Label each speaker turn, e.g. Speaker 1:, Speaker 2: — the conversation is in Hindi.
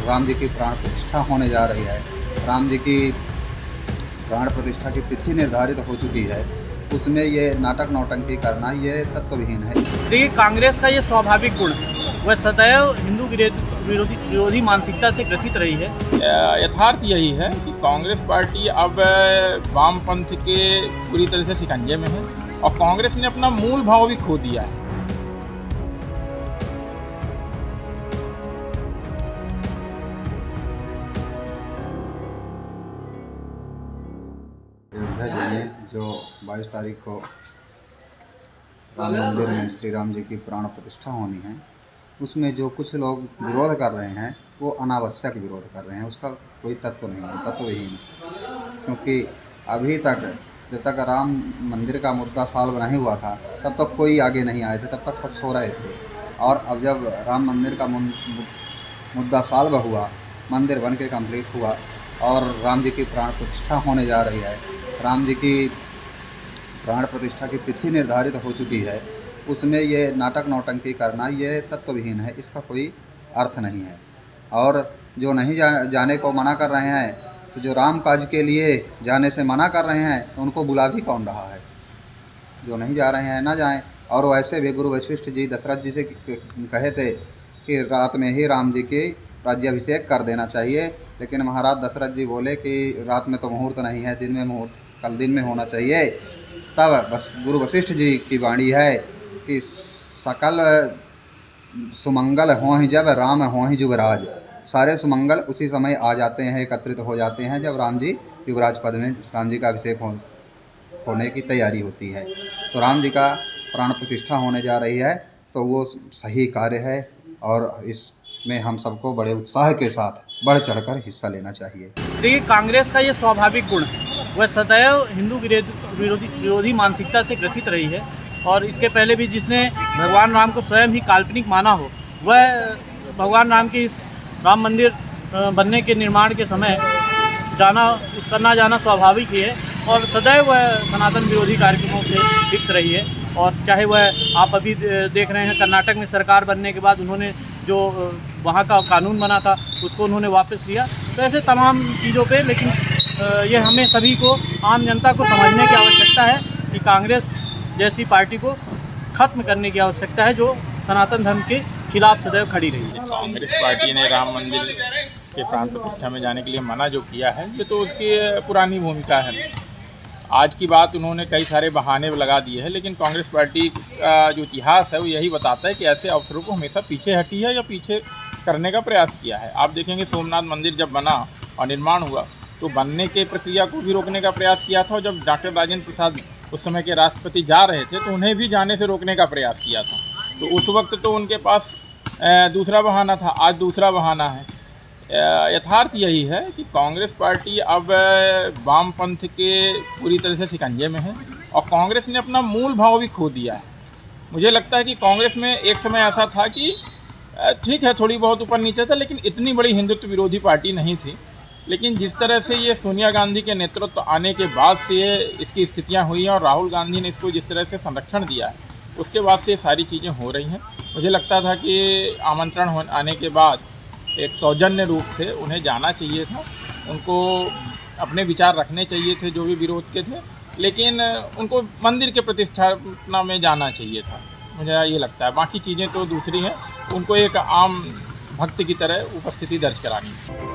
Speaker 1: राम जी की प्राण प्रतिष्ठा होने जा रही है, राम जी की प्राण प्रतिष्ठा की तिथि निर्धारित हो चुकी है, उसमें ये नाटक नौटंकी करना ये तत्वहीन है।
Speaker 2: देखिए, कांग्रेस का ये स्वाभाविक गुण है, वह सदैव हिंदू विरोधी मानसिकता से ग्रसित रही है।
Speaker 3: यथार्थ यही है कि कांग्रेस पार्टी अब वामपंथ के पूरी तरह से शिकंजे में है और कांग्रेस ने अपना मूल भाव भी खो दिया है।
Speaker 1: अयोध्या जी में जो 22 तारीख को राम मंदिर में श्री राम जी की प्राण प्रतिष्ठा होनी है, उसमें जो कुछ लोग विरोध कर रहे हैं वो अनावश्यक विरोध कर रहे हैं, उसका कोई तत्व नहीं है, तत्वहीन। क्योंकि अभी तक जब तक राम मंदिर का मुद्दा सॉल्व नहीं हुआ था तब तक कोई आगे नहीं आए थे, तब तक सब सो रहे थे। और अब जब राम मंदिर का मुद्दा सॉल्व हुआ, मंदिर बन के कम्प्लीट हुआ और राम जी की प्राण प्रतिष्ठा होने जा रही है, राम जी की प्राण प्रतिष्ठा की तिथि निर्धारित हो चुकी है, उसमें ये नाटक नौटंकी करना ये तत्वहीन है, इसका कोई अर्थ नहीं है। और जो नहीं जाने को मना कर रहे हैं, तो जो राम काज के लिए जाने से मना कर रहे हैं तो उनको बुला भी कौन रहा है? जो नहीं जा रहे हैं ना जाएं। और वैसे भी गुरु वशिष्ठ जी दशरथ जी से कहे थे कि रात में ही राम जी की राज्याभिषेक कर देना चाहिए, लेकिन महाराज दशरथ जी बोले कि रात में तो मुहूर्त नहीं है, दिन में मुहूर्त, कल दिन में होना चाहिए। तब बस गुरु वशिष्ठ जी की वाणी है कि सकल सुमंगल हों ही जब राम हों ही युवराज। सारे सुमंगल उसी समय आ जाते हैं, एकत्रित हो जाते हैं जब राम जी युवराज पद में राम जी का अभिषेक होने की तैयारी होती है। तो राम जी का प्राण प्रतिष्ठा होने जा रही है, तो वो सही कार्य है और इसमें हम सबको बड़े उत्साह के साथ बढ़ चढ़कर हिस्सा लेना चाहिए।
Speaker 2: देखिए, कांग्रेस का ये स्वाभाविक गुण है, वह सदैव हिंदू विरोधी मानसिकता से ग्रसित रही है। और इसके पहले भी जिसने भगवान राम को स्वयं ही काल्पनिक माना हो, वह भगवान राम के इस राम मंदिर बनने के निर्माण के समय उसका ना जाना स्वाभाविक ही है। और सदैव वह सनातन विरोधी कार्यक्रमों से लिप्त रही है। और चाहे वह आप अभी देख रहे हैं, कर्नाटक में सरकार बनने के बाद उन्होंने जो वहाँ का कानून बना था उसको उन्होंने वापस लिया। तो ऐसे तमाम चीज़ों पे, लेकिन ये हमें सभी को, आम जनता को समझने की आवश्यकता है कि कांग्रेस जैसी पार्टी को ख़त्म करने की आवश्यकता है, जो सनातन धर्म के खिलाफ सदैव खड़ी रही है।
Speaker 3: कांग्रेस पार्टी ने राम मंदिर के प्राण प्रतिष्ठा में जाने के लिए मना जो किया है, ये तो उसकी पुरानी भूमिका है। आज की बात उन्होंने कई सारे बहाने लगा दिए हैं, लेकिन कांग्रेस पार्टी का जो इतिहास है वो यही बताता है कि ऐसे अवसरों को हमेशा पीछे हटी है या पीछे करने का प्रयास किया है। आप देखेंगे, सोमनाथ मंदिर जब बना और निर्माण हुआ तो बनने के प्रक्रिया को भी रोकने का प्रयास किया था। और जब डॉक्टर राजेंद्र प्रसाद उस समय के राष्ट्रपति जा रहे थे तो उन्हें भी जाने से रोकने का प्रयास किया था। तो उस वक्त तो उनके पास दूसरा बहाना था, आज दूसरा बहाना है। यथार्थ यही है कि कांग्रेस पार्टी अब वामपंथ के पूरी तरह से शिकंजे में है और कांग्रेस ने अपना मूल भाव भी खो दिया है। मुझे लगता है कि कांग्रेस में एक समय ऐसा था कि ठीक है, थोड़ी बहुत ऊपर नीचे था, लेकिन इतनी बड़ी हिंदुत्व विरोधी पार्टी नहीं थी। लेकिन जिस तरह से ये सोनिया गांधी के नेतृत्व आने के बाद से ये इसकी स्थितियाँ हुई हैं और राहुल गांधी ने इसको जिस तरह से संरक्षण दिया है, उसके बाद से ये सारी चीज़ें हो रही हैं। मुझे लगता था कि आमंत्रण आने के बाद एक सौजन्य रूप से उन्हें जाना चाहिए था, उनको अपने विचार रखने चाहिए थे जो भी विरोध के थे, लेकिन उनको मंदिर के प्रतिष्ठापना में जाना चाहिए था। मुझे ये लगता है, बाकी चीज़ें तो दूसरी हैं, उनको एक आम भक्त की तरह उपस्थिति दर्ज करानी है।